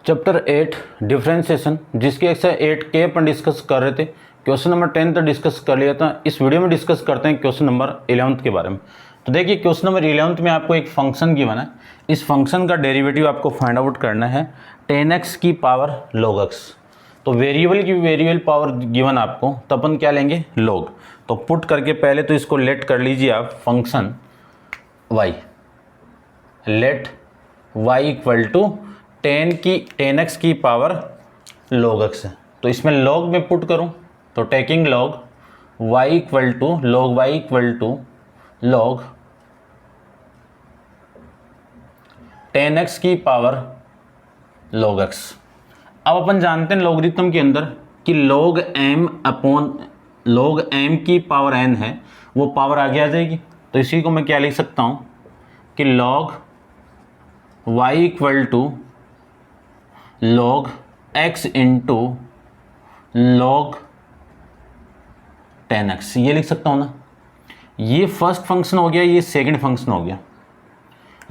Chapter 8 differentiation, जिसकी exercise 8 के अपन discuss कर रहे थे। क्वेश्चन नंबर 10 तक डिस्कस कर लिया था। इस वीडियो में डिस्कस करते हैं क्वेश्चन नंबर 11 के बारे में। तो देखिए क्वेश्चन नंबर 11 में आपको एक फंक्शन गिवन है। इस फंक्शन का डेरिवेटिव आपको फाइंड आउट करना है 10x की पावर log x। तो वेरिएबल की वेरिएबल पावर गिवन आपको, तो अपन क्या लेंगे log। तो पुट करके पहले तो इसको लेट कर लीजिए आप function y, let y equal to 10x की पावर log x है। तो इसमें log में पुट करूं तो taking log y equal to log 10x की पावर log x। अब अपन जानते हैं लॉगरिथम के अंदर कि log m की पावर n है, वो पावर आगे आ जाएगी। तो इसी को मैं क्या लिख सकता हूं कि log y equal to log x into log 10x, ये लिख सकता हूँ ना। ये फर्स्ट फंक्शन हो गया, ये सेकंड फंक्शन हो गया।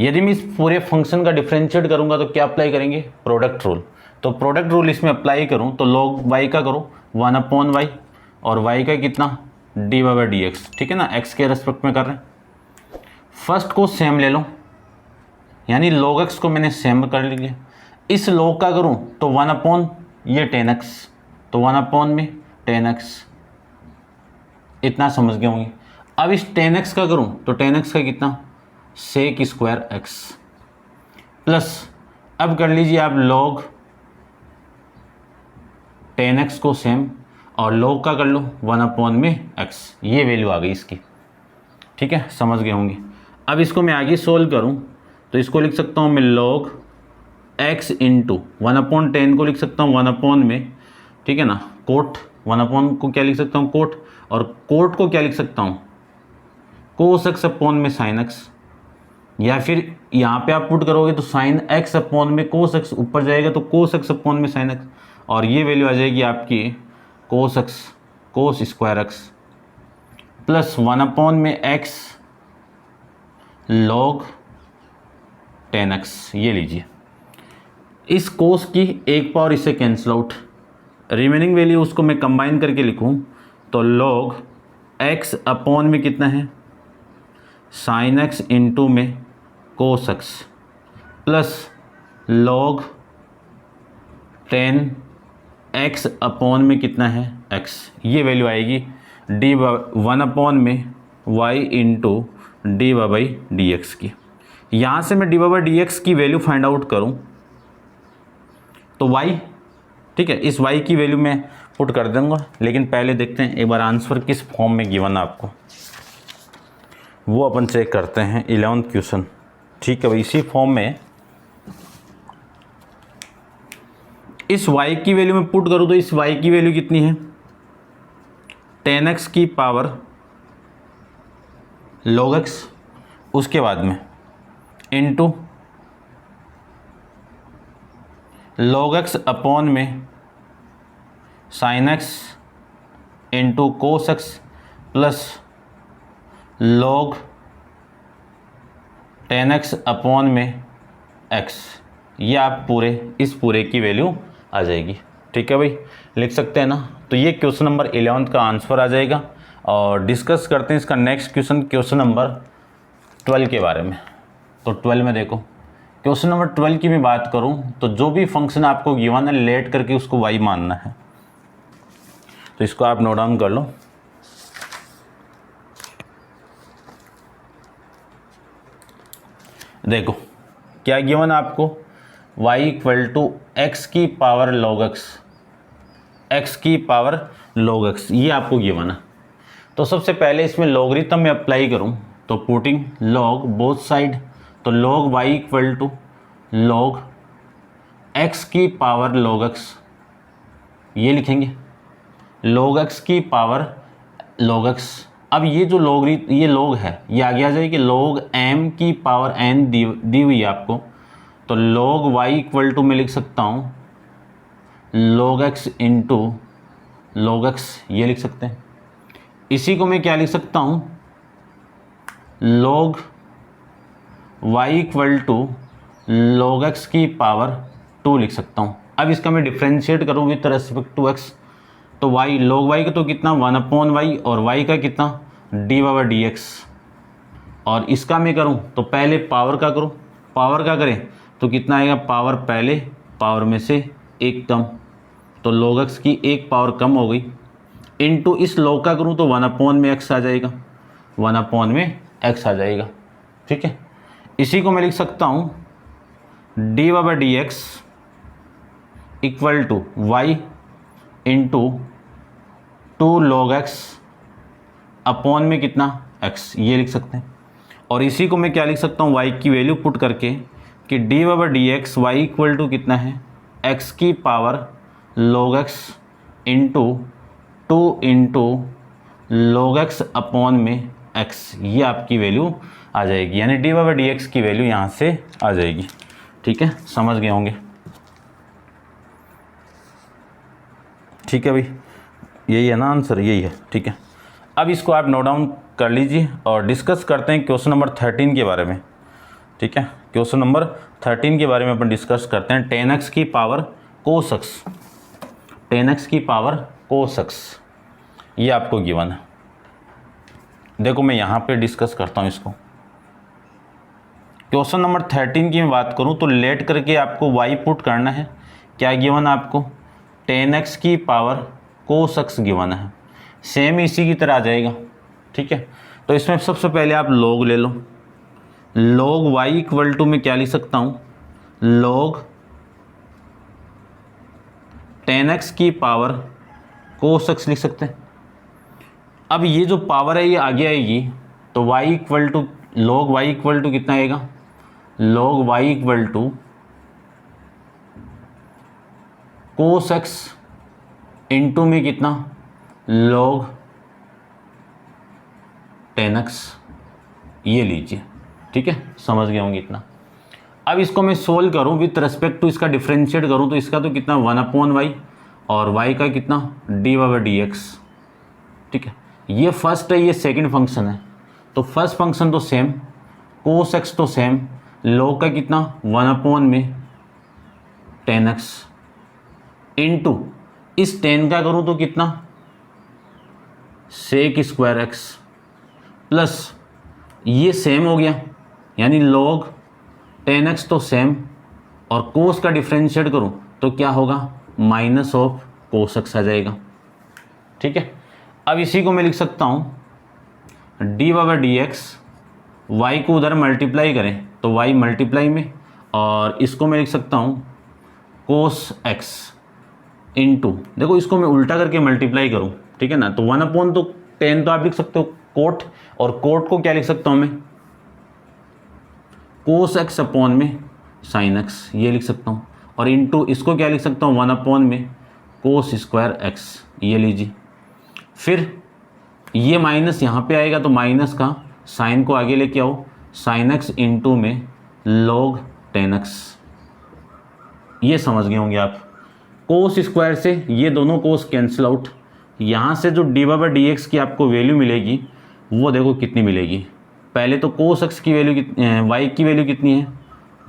यदि मैं इस पूरे फंक्शन का डिफरेंशिएट करूंगा तो क्या अप्लाई करेंगे, प्रोडक्ट रूल। तो प्रोडक्ट रूल इसमें अप्लाई करूं तो log y का करो 1/y और y का कितना dy/dx, ठीक है ना, x के रेस्पेक्ट में कर रहे हैं। फर्स्ट को सेम ले लो, यानी log x को मैंने सेम कर लिया। इस log का करूं तो 1/, ये 10x, तो 1/, में 10x, इतना समझ गए होंगे। अब इस 10x का करूं तो 10x का कितना sec स्क्वायर x, प्लस अब कर लीजिए आप log 10x को सेम और log का कर लो 1/, में x, ये वैल्यू आ गई इसकी, ठीक है, समझ गए होंगे। अब इसको मैं आगे सोल्व करूं तो इसको लिख सकता हूं मैं log x इंटू 1/10 को लिख सकता हूँ 1/, में, ठीक है ना, कोट 1/, को क्या लिख सकता हूँ कोट, और कोट को क्या लिख सकता हूँ cos x/, में sin x, या फिर यहाँ पे आप पुट करोगे तो sin x/, में cos x, ऊपर जाएगा तो cos x/, में sin x, और ये वैल्यू आ जाएगी आपकी cos स्क्वायर x प्लस 1/, में x log 10x, ये लीजिए। इस cos की एक पावर इससे कैंसिल आउट, रिमेनिंग वैल्यू उसको मैं कंबाइन करके लिखूं तो log x/, में कितना है sin x इंटू में cos x plus log 10x/, में कितना है x, ये वैल्यू आएगी 1/, में y इंटू dy/dx की। यहाँ से मैं dy/dx की वैल्यू फाइंड आउट करूँ तो y, ठीक है, इस y की वैल्यू मैं पुट कर दूंगा। लेकिन पहले देखते हैं एक बार आंसर किस फॉर्म में गिवन है आपको, वो अपन चेक करते हैं 11th क्वेश्चन, ठीक है भाई। इसी फॉर्म में इस y की वैल्यू में पुट करूँ तो इस y की वैल्यू कितनी है 10x की पावर log x, उसके बाद में इंटू log x/, में sin x into cos x plus log 10x/, में x, ये आप इस पूरे की वैल्यू आ जाएगी, ठीक है भाई, लिख सकते हैं ना। तो ये क्वेश्चन नंबर 11 का आंसर आ जाएगा। और डिस्कस करते हैं इसका नेक्स्ट क्वेश्चन, क्वेश्चन नंबर 12 के बारे में। तो 12 में देखो, क्वेश्चन नंबर 12 की मैं बात करूं तो जो भी फंक्शन आपको गिवन है लेट करके उसको y मानना है। तो इसको आप नोट डाउन कर लो। देखो क्या गिवन है आपको, y इक्वल टू x की पावर log x, ये आपको गिवन है। तो सबसे पहले इसमें लॉगरिथम में अप्लाई करूं तो पुटिंग log बोथ साइड, तो log y equal to log x की पावर log x, ये लिखेंगे log x की पावर log x। अब ये जो ये log है ये आगे आ जाएगी log m की पावर n दी हुई है आपको। तो log y इक्वल टू मैं लिख सकता हूँ log x into log x, ये लिख सकते हैं। इसी को मैं क्या लिख सकता हूँ log y equal to log x की पावर 2 लिख सकता हूँ। अब इसका मैं डिफ्रेंशिएट करूँ विथ रेस्पेक्ट टू x, तो y log y का तो कितना 1/y और y का कितना d/dx, और इसका मैं करूँ तो पहले पावर का करूँ, पावर का करें तो कितना आएगा, पावर पहले पावर में से एक कम, तो log x की एक पावर कम हो गई, इनटू इस log का करूँ तो 1/x आ जाएगा, 1/x आ जाएगा। ठीक है, इसी को मैं लिख सकता हूँ d/dx equal to y into 2 log x upon में कितना x, ये लिख सकते हैं। और इसी को मैं क्या लिख सकता हूँ, y की वैल्यू पुट करके कि d/dx y इक्वल टू कितना है, x की power log x into 2 into log x upon में x, ये आपकी वैल्यू आ जाएगी, यानी d/dx की वैल्यू यहाँ से आ जाएगी। ठीक है, समझ गए होंगे। ठीक है भाई, यही है ना आंसर, यही है। ठीक है, अब इसको आप नोट डाउन कर लीजिए और डिस्कस करते हैं क्वेश्चन नंबर 13 के बारे में। ठीक है, क्वेश्चन नंबर 13 के बारे में अपन डिस्कस करते हैं। 10x की पावर cos x, 10x की पावर cos x, ये आपको गिवन है। देखो मैं यहाँ पे डिस्कस करता हूँ इसको। क्वेश्चन नंबर 13 की मैं बात करूँ तो लेट करके आपको y पुट करना है। क्या गिवन है आपको, 10x की पावर cos x गिवन है, सेम इसी की तरह आ जाएगा। ठीक है, तो इसमें सबसे पहले आप log ले लो, log y इक्वल टू में क्या लिख सकता हूँ, log 10x की पावर cos x लिख सकते हैं। अब ये जो पावर है ये आगे आएगी तो y equal to log y equal to कितना आएगा, log y equal to cos x into में कितना log 10x, ये लीजिए। ठीक है, समझ गए होंगे इतना। अब इसको मैं सोल्व करूं विथ रेस्पेक्ट टू इसका डिफ्रेंशिएट करूं तो इसका तो कितना 1/y और y का कितना d/dx। ठीक है, ये फर्स्ट है, ये सेकंड फंक्शन है, तो फर्स्ट फंक्शन तो सेम, cos x तो सेम, log का कितना 1/10x इंटू इस 10 का करूँ तो कितना sec² x प्लस ये सेम हो गया, यानी log 10x तो सेम, और cos का डिफ्रेंशिएट करूँ तो क्या होगा, माइनस ऑफ cos x आ जाएगा। ठीक है, अब इसी को मैं लिख सकता हूँ d/dx, y को उधर मल्टीप्लाई करें तो y मल्टीप्लाई में, और इसको मैं लिख सकता हूँ cos x इंटू, देखो इसको मैं उल्टा करके मल्टीप्लाई करूँ, ठीक है ना, तो 1/10 तो आप लिख सकते हो कोट, और कोट को क्या लिख सकता हूँ मैं, cos x अपॉन में sin x, ये लिख सकता हूँ, और इंटू इसको क्या लिख सकता हूँ 1/cos² x, ये लीजिए। फिर ये माइनस यहाँ पे आएगा तो माइनस का साइन को आगे लेके आओ, sin x इंटू में log 10x, ये समझ गए होंगे आप। cos² से ये दोनों cos कैंसिल आउट, यहाँ से जो d/dx की आपको वैल्यू मिलेगी वो देखो कितनी मिलेगी। पहले तो cos x की वैल्यू y की वैल्यू कितनी है,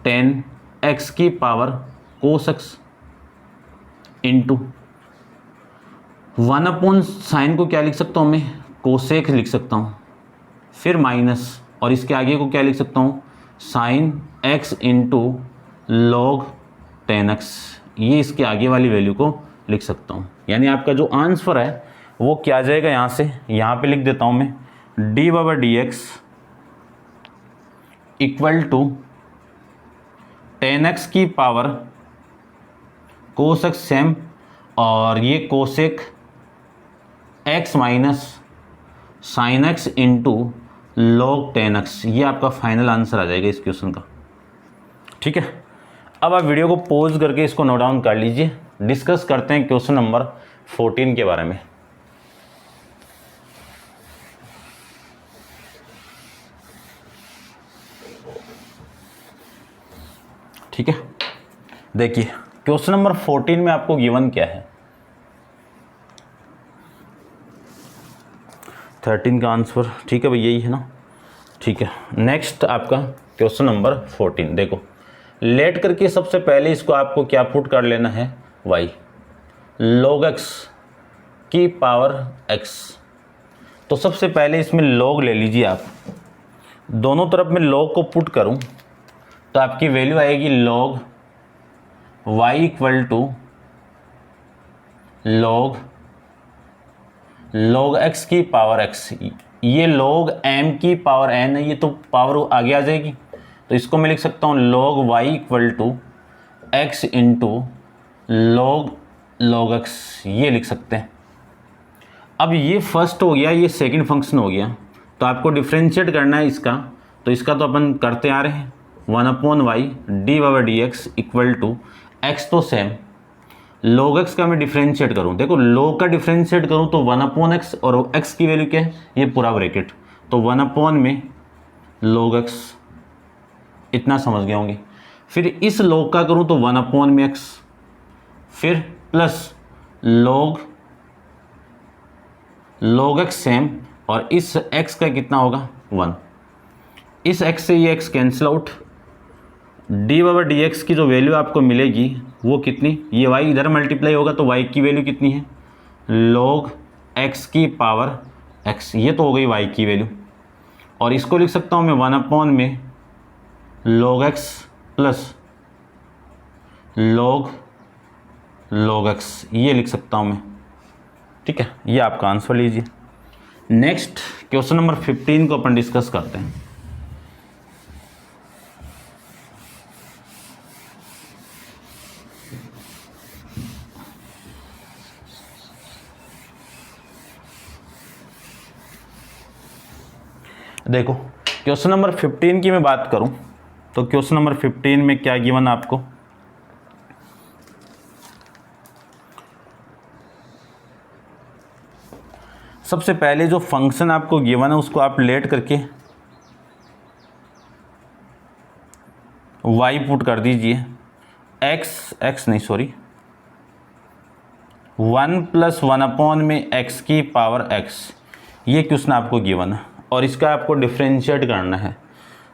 10x की power cos x into 1/sin को क्या लिख सकता हूँ मैं, cosec लिख सकता हूँ, फिर माइनस, और इसके आगे को क्या लिख सकता हूँ, sin x into log 10x, ये इसके आगे वाली वैल्यू को लिख सकता हूँ। यानी आपका जो आंसर है वो क्या आ जाएगा, यहाँ से यहाँ पे लिख देता हूँ मैं, d/dx इक्वल टू 10x की पावर cos x सेम, और ये cosec x minus sin x into log 10x, ये आपका फाइनल आंसर आ जाएगा इस क्वेश्चन का। ठीक है, अब आप वीडियो को पॉज करके इसको नोट डाउन कर लीजिए। डिस्कस करते हैं क्वेश्चन नंबर 14 के बारे में। ठीक है, देखिए क्वेश्चन नंबर 14 में आपको गिवन क्या है, 13 का आंसर। ठीक है भाई, यही है ना। ठीक है, नेक्स्ट आपका क्वेश्चन नंबर 14। देखो लेट करके सबसे पहले इसको आपको क्या पुट कर लेना है, y log x की पावर x। तो सबसे पहले इसमें log ले लीजिए आप, दोनों तरफ में log को पुट करूं तो आपकी वैल्यू आएगी log y equal to log x की पावर x। ये log m की पावर n है, ये तो पावर आगे आ जाएगी, तो इसको मैं लिख सकता हूँ log y equal to x into log x, ये लिख सकते हैं। अब ये फर्स्ट हो गया, ये सेकंड फंक्शन हो गया, तो आपको डिफ्रेंशिएट करना है इसका, तो इसका तो अपन करते आ रहे हैं 1/y d/dx equal to x, तो सेम log x का मैं डिफ्रेंशिएट करूं, देखो log का डिफ्रेंशिएट करूं तो 1/x और x की वैल्यू क्या है, ये पूरा ब्रैकेट, तो 1 में log x, इतना समझ गए होंगे। फिर इस log का करूं तो 1 में x, फिर प्लस log x सेम, और इस x का कितना होगा 1, इस x से ये x कैंसिल आउट, d/dx की जो वैल्यू आपको मिलेगी वो कितनी, ये y इधर मल्टीप्लाई होगा तो y की वैल्यू कितनी है log x की पावर x, ये तो हो गई y की वैल्यू। और इसको लिख सकता हूँ मैं 1 में log x plus log x, ये लिख सकता हूँ मैं, ठीक है। ये आपका आंसर लीजिए। नेक्स्ट क्वेश्चन नंबर 15 को अपन डिस्कस करते हैं। देखो क्वेश्चन नंबर 15 की मैं बात करूं तो क्वेश्चन नंबर 15 में क्या गिवन आपको, सबसे पहले जो फंक्शन आपको गिवन है उसको आप लेट करके y पुट कर दीजिए, x नहीं सॉरी 1 + 1 में x की पावर x, ये क्वेश्चन आपको गिवन है और इसका आपको डिफ्रेंशिएट करना है।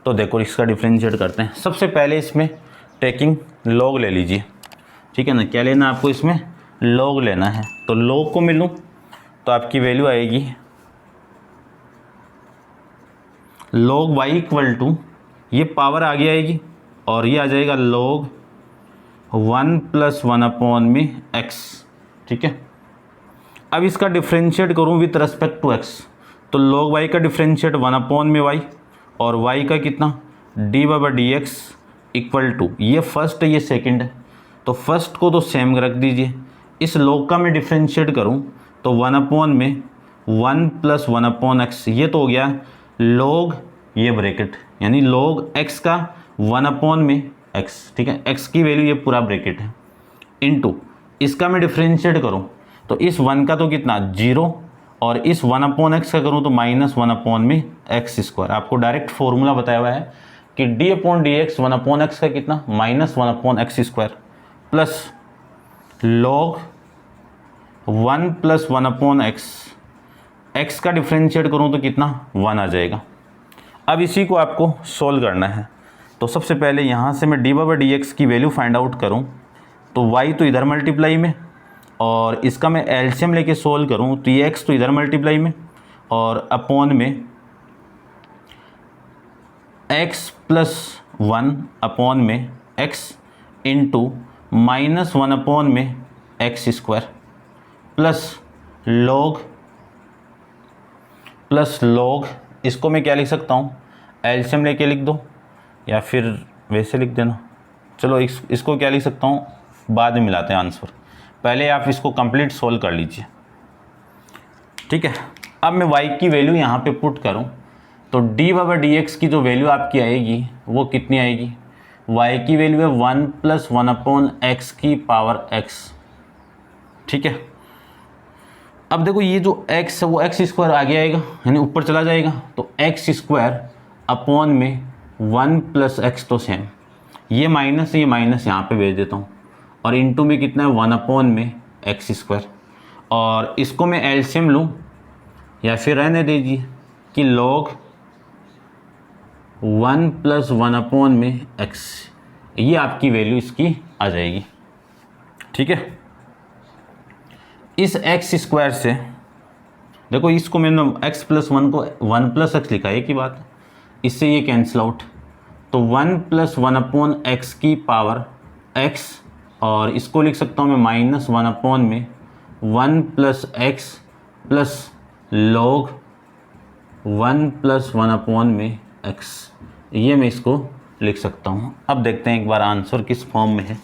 तो देखो इसका डिफ्रेंशिएट करते हैं। सबसे पहले इसमें टेकिंग log ले लीजिए, ठीक है ना, क्या लेना आपको, इसमें log लेना है। तो log को मिलूँ तो आपकी वैल्यू आएगी log y इक्वल टू, ये पावर आगे आएगी और ये आ जाएगा log 1 + 1 में x, ठीक है। अब इसका डिफ्रेंशिएट करूँ विथ रेस्पेक्ट टू x, तो log y का डिफ्रेंशिएट 1 में y और y का कितना d/dx इक्वल टू, ये फर्स्ट है ये सेकंड है, तो फर्स्ट को तो सेम रख दीजिए। इस log का मैं डिफ्रेंशिएट करूं तो 1 में 1 + 1/x, ये तो हो गया log, ये ब्रैकेट यानी log x का 1 में x, ठीक है, x की वैल्यू ये पूरा ब्रैकेट है, इनटू इसका मैं डिफ्रेंशिएट करूं तो इस 1 का तो कितना 0 और इस 1/x का करूँ तो -1 में x²। आपको डायरेक्ट फॉर्मूला बताया हुआ है कि d/dx 1/x का कितना -1/x² plus log 1 + 1/x, x का डिफ्रेंशिएट करूँ तो कितना 1 आ जाएगा। अब इसी को आपको सोल्व करना है, तो सबसे पहले यहाँ से मैं d/dx की वैल्यू फाइंड आउट करूँ तो y तो इधर मल्टीप्लाई में और इसका मैं एलसीएम लेके सोल्व करूँ तो ये x तो इधर मल्टीप्लाई में और अपॉन में x + 1 में x इंटू -1 में x² प्लस log, इसको मैं क्या लिख सकता हूँ, एलसीएम लेके लिख दो या फिर वैसे लिख देना, चलो इसको क्या लिख सकता हूँ, बाद में मिलाते हैं आंसर, पहले आप इसको कंप्लीट सोल्व कर लीजिए, ठीक है। अब मैं y की वैल्यू यहाँ पे पुट करूँ तो d/dx की जो वैल्यू आपकी आएगी वो कितनी आएगी, y की वैल्यू है 1 + 1/x की पावर x, ठीक है। अब देखो ये जो x है वो x² आगे आएगा यानी ऊपर चला जाएगा, तो x² अपॉन में 1 + x, तो सेम, ये माइनस ये माइनस यहाँ पे भेज देता हूँ और इनटू में कितना है 1 में x², और इसको मैं एलसीएम लूँ या फिर रहने दीजिए कि log 1 + 1 में x, ये आपकी वैल्यू इसकी आ जाएगी। ठीक है, इस एक्स स्क्वायर से देखो, इसको मैंने x प्लस 1 को 1 प्लस एक्स लिखा है, एक ही बात है, इससे ये कैंसिल आउट, तो 1 प्लस 1 अपॉन एक्स की पावर x, और इसको लिख सकता हूँ मैं माइनस 1 अपॉन में 1 plus x plus log 1 plus 1 upon में x, ये मैं इसको लिख सकता हूँ। अब देखते हैं एक बार आंसर किस फॉर्म में है।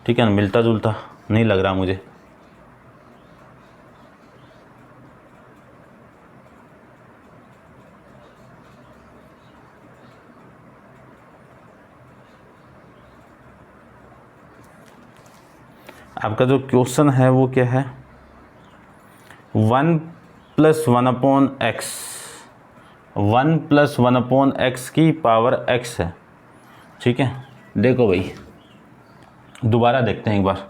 ठीक है ना, मिलता जुलता नहीं लग रहा मुझे। आपका जो क्वेश्चन है वो क्या है, 1 plus 1 upon x, 1 plus 1 upon x की पावर x है। ठीक है, देखो भाई दोबारा देखते हैं एक बार,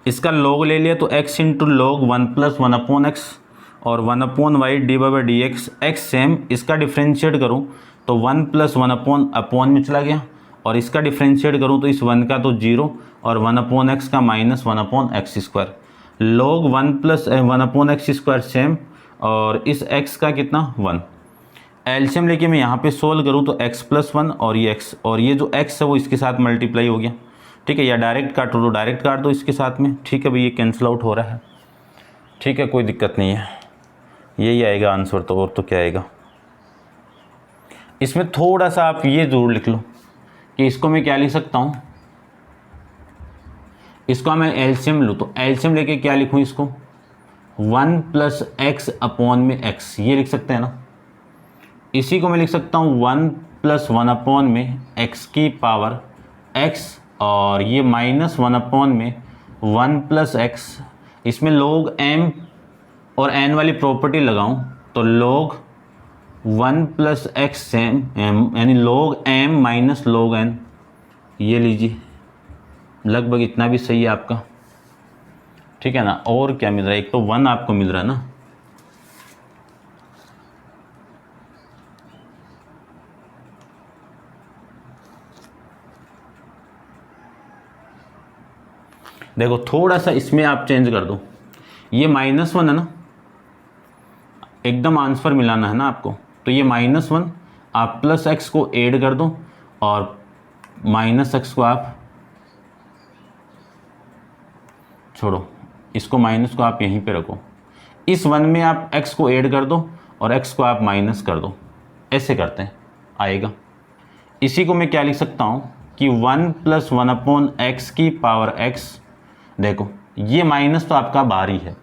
इसका log ले लिया तो x into log 1 plus 1 upon x और 1 upon y d by d x, x same, इसका डिफ्रेंशिएट करूँ तो 1 प्लस 1 अपॉन में चला गया, और इसका डिफ्रेंशिएट करूँ तो इस 1 का तो 0 और 1 अपॉन एक्स का minus 1 upon x square, log 1 plus 1 upon x square same, और इस x का कितना 1, एलसीएम लेके मैं यहाँ पे सोल्व करूँ तो x प्लस 1 और ये x, और ये जो x है वो इसके साथ मल्टीप्लाई हो गया। ठीक है, या डायरेक्ट काटो तो डायरेक्ट काट दो इसके साथ में। ठीक है भाई, ये कैंसिल आउट हो रहा है। ठीक है, कोई दिक्कत नहीं है, यही आएगा आंसर, तो और तो क्या आएगा। इसमें थोड़ा सा आप ये ज़रूर लिख लो कि इसको मैं क्या लिख सकता हूँ, इसका मैं एलसीएम लूँ तो एलसीएम लेके क्या लिखूँ इसको, 1 प्लस एक्स अपॉन में x, ये लिख सकते हैं ना। इसी को मैं लिख सकता हूँ 1 प्लस 1 अपॉन में x की पावर x, और ये माइनस 1 अपॉन में 1 प्लस एक्स, इसमें log m और n वाली प्रॉपर्टी लगाऊं तो log 1 plus x same m, यानी log m minus log n, ये लीजिए, लगभग इतना भी सही है आपका। ठीक है ना, और क्या मिल रहा है, एक तो 1 आपको मिल रहा है ना, देखो थोड़ा सा इसमें आप चेंज कर दो, ये माइनस 1 है ना, एकदम आंसर मिलाना है ना आपको, तो ये माइनस 1 आप प्लस एक्स को ऐड कर दो और माइनस एक्स को आप छोड़ो, इसको माइनस को आप यहीं पे रखो, इस 1 में आप x को ऐड कर दो और x को आप माइनस कर दो, ऐसे करते हैं आएगा। इसी को मैं क्या लिख सकता हूँ कि 1 प्लस 1 अपॉन एक्स की पावर x, देखो ये माइनस तो आपका बाहर ही है,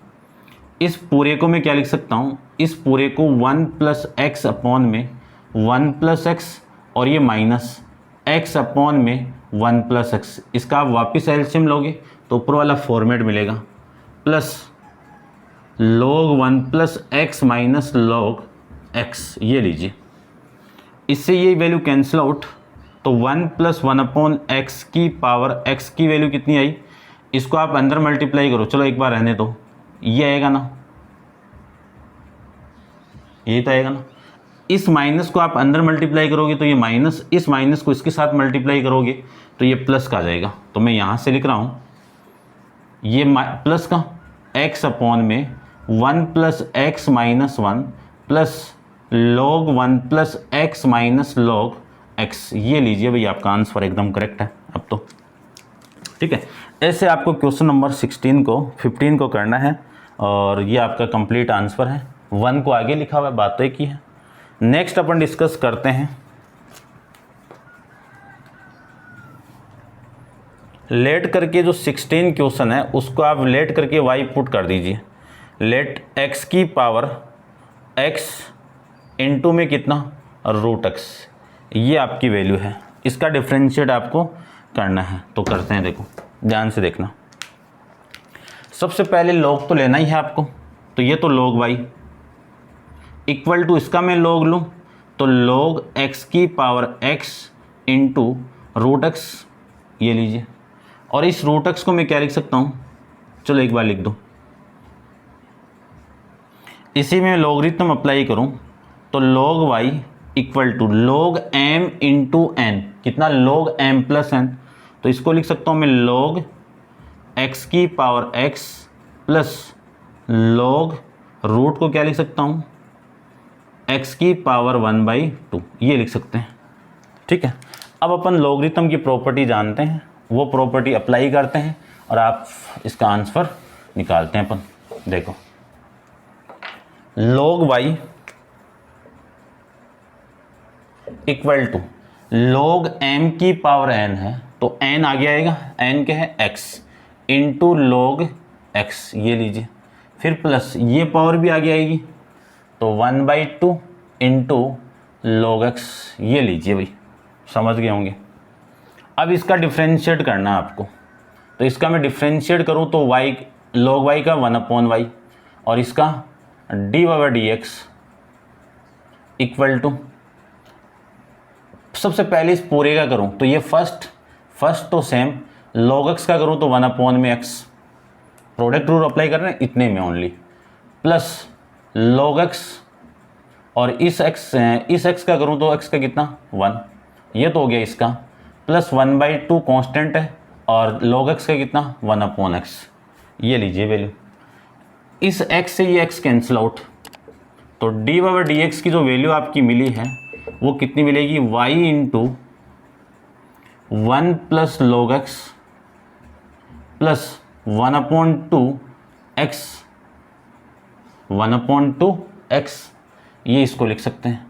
इस पूरे को मैं क्या लिख सकता हूँ, इस पूरे को 1 प्लस एक्स अपॉन में 1 प्लस एक्स, और ये माइनस x अपॉन में 1 प्लस एक्स, इसका आप वापिस एलसीएम लोगे तो ऊपर वाला फॉर्मेट मिलेगा, plus log 1 plus x minus log x, ये लीजिए, इससे ये वैल्यू कैंसिल आउट, तो 1 प्लस 1 अपॉन एक्स की पावर x की वैल्यू कितनी आई, इसको आप अंदर मल्टीप्लाई करो, चलो एक बार रहने दो, ये आएगा ना, यही तो आएगा ना, इस माइनस को आप अंदर मल्टीप्लाई करोगे तो ये माइनस, इस माइनस को इसके साथ मल्टीप्लाई करोगे तो ये प्लस का आ जाएगा, तो मैं यहाँ से लिख रहा हूँ ये प्लस का x अपॉन में 1 plus x minus 1 plus log 1 plus x minus log x, ये लीजिए भाई, आपका आंसर एकदम करेक्ट है अब तो। ठीक है, ऐसे आपको क्वेश्चन नंबर 15 को करना है, और ये आपका कंप्लीट आंसर है, 1 को आगे लिखा हुआ है, बात तो एक ही है। नेक्स्ट अपन डिस्कस करते हैं लेट करके जो 16 क्वेश्चन है उसको आप लेट करके y पुट कर दीजिए, लेट x की पावर x इंटू में कितना रूट x, ये आपकी वैल्यू है, इसका डिफरेंशिएट आपको करना है, तो करते हैं, देखो ध्यान से देखना। सबसे पहले log तो लेना ही है आपको, तो ये तो log y इक्वल टू, इसका मैं log लूँ तो log x की power x into root x, ये लीजिए, और इस रूट x को मैं क्या लिख सकता हूँ, चलो एक बार लिख दो, इसी में लॉगरिथम अप्लाई करूँ तो log y equal to log m into n, कितना log m प्लस n, तो इसको लिख सकता हूँ मैं log x की power x plus log root को क्या लिख सकता हूँ x की पावर 1/2, ये लिख सकते हैं। ठीक है, अब अपन लॉगरिथम की प्रॉपर्टी जानते हैं, वो प्रॉपर्टी अप्लाई करते हैं और आप इसका आंसर निकालते हैं अपन। देखो log y equal to log m की पावर n है, तो n आगे आएगा, n क्या है x इंटू log x, ये लीजिए, फिर प्लस ये पावर भी आगे आएगी, तो 1/2 इंटू log x, ये लीजिए भाई, समझ गए होंगे। अब इसका डिफ्रेंशिएट करना है आपको, तो इसका मैं डिफ्रेंशिएट करूँ तो y log y का 1/y और इसका d/dx इक्वल टू, सबसे पहले इस पूरे का करूं तो ये फर्स्ट तो सेम, log x का करूं तो 1/x, प्रोडक्ट रूल अप्लाई कर रहे हैं इतने में ओनली, प्लस log x और इस x का करूं तो x का कितना 1, ये तो हो गया इसका, प्लस 1/2 कांस्टेंट है और log x का कितना 1/x, ये लीजिए वैल्यू। इस x से ये x कैंसिल आउट, तो d/dx की जो वैल्यू आपकी मिली है वो कितनी मिलेगी, y into 1 plus log x plus 1/2x, 1/2x, ये इसको लिख सकते हैं।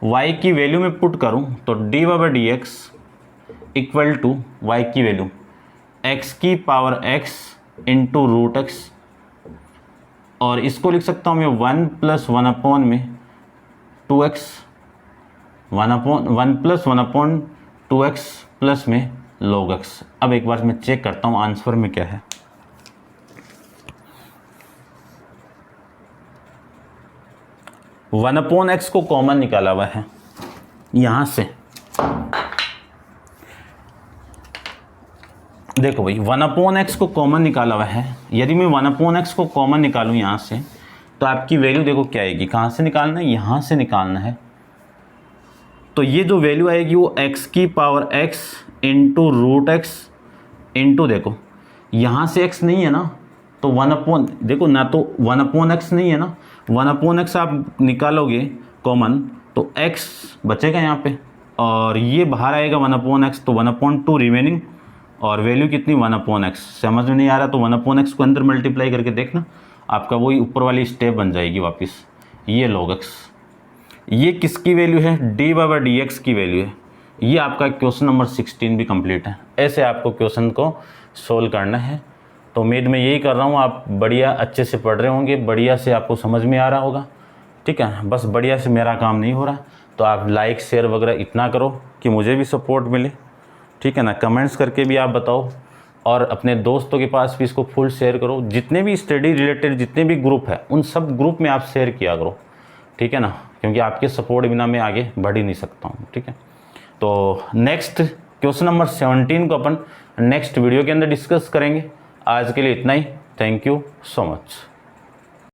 y की वैल्यू में पुट करूं तो d/dx इक्वल टू y की वैल्यू x की power x into root x, और इसको लिख सकता हूँ मैं 1 plus 1/2x, 1 plus 1/2x plus में log x। अब एक बार मैं चेक करता हूँ आंसर में क्या है। वन अपॉन एक्स को कॉमन निकाला हुआ है यहाँ से, देखो भाई 1/x को कॉमन निकाला हुआ है, यदि मैं 1/x को कॉमन निकालूं यहाँ से तो आपकी वैल्यू देखो क्या आएगी, कहाँ से निकालना है, यहाँ से निकालना है, तो ये जो वैल्यू आएगी वो x की power x into root x into, देखो यहाँ से x नहीं है ना, तो 1/, देखो ना तो 1/x नहीं है ना, 1/x आप निकालोगे कॉमन तो x बचेगा यहाँ पे, और ये बाहर आएगा 1/x, तो 1/2 रिमेनिंग, और वैल्यू कितनी 1/x। समझ में नहीं आ रहा तो 1/x को अंदर मल्टीप्लाई करके देखना, आपका वही ऊपर वाली स्टेप बन जाएगी वापस। ये log x, ये किसकी वैल्यू है, d/dx की वैल्यू है। ये आपका क्वेश्चन नंबर 16 भी कंप्लीट है। ऐसे आपको क्वेश्चन को सोल्व करना है। तो उम्मीद मैं यही कर रहा हूँ, आप बढ़िया अच्छे से पढ़ रहे होंगे, बढ़िया से आपको समझ में आ रहा होगा। ठीक है, बस बढ़िया से मेरा काम नहीं हो रहा तो आप लाइक शेयर वगैरह इतना करो कि मुझे भी सपोर्ट मिले। ठीक है ना, कमेंट्स करके भी आप बताओ और अपने दोस्तों के पास भी इसको फुल शेयर करो। जितने भी स्टडी रिलेटेड जितने भी ग्रुप है उन सब ग्रुप में आप शेयर किया करो। ठीक है ना, क्योंकि आपके सपोर्ट बिना मैं आगे बढ़ ही नहीं सकता हूँ। ठीक है, तो नेक्स्ट क्वेश्चन नंबर 17 को अपन नेक्स्ट वीडियो के अंदर डिस्कस करेंगे। आज के लिए इतना ही। Thank you so much.